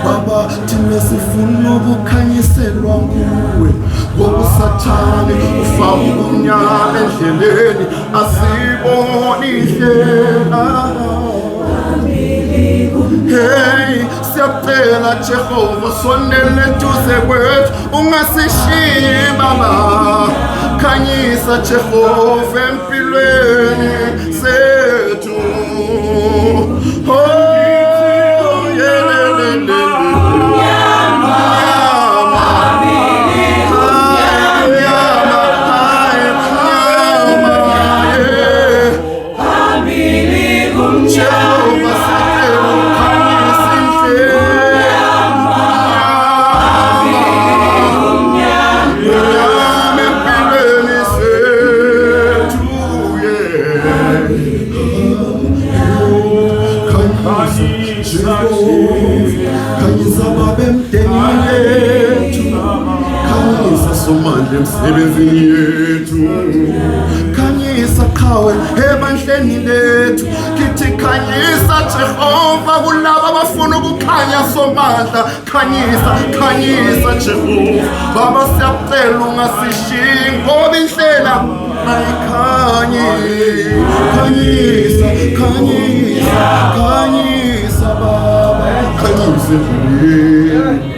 Baba thina sifuna ukukhanyiselwa nguwe ngoba usathane ufaka ubumnyama endleleni asiboni indlela. Hey siyacela Jehova sonele duze kwethu ungasishiyi Baba, khanyisa Jehova empilweni sethu. Emsebenzini yethu khanyisa qhawe ebandleni lethu, kithi khanyisa Jehova kulabo abafuna ukukhanya somandla. Khanyisa Jehova Baba, siyacela ungasishiyi ngoba indlela ayikhanyi. Khanyisa Baba, khanyisa endleleni.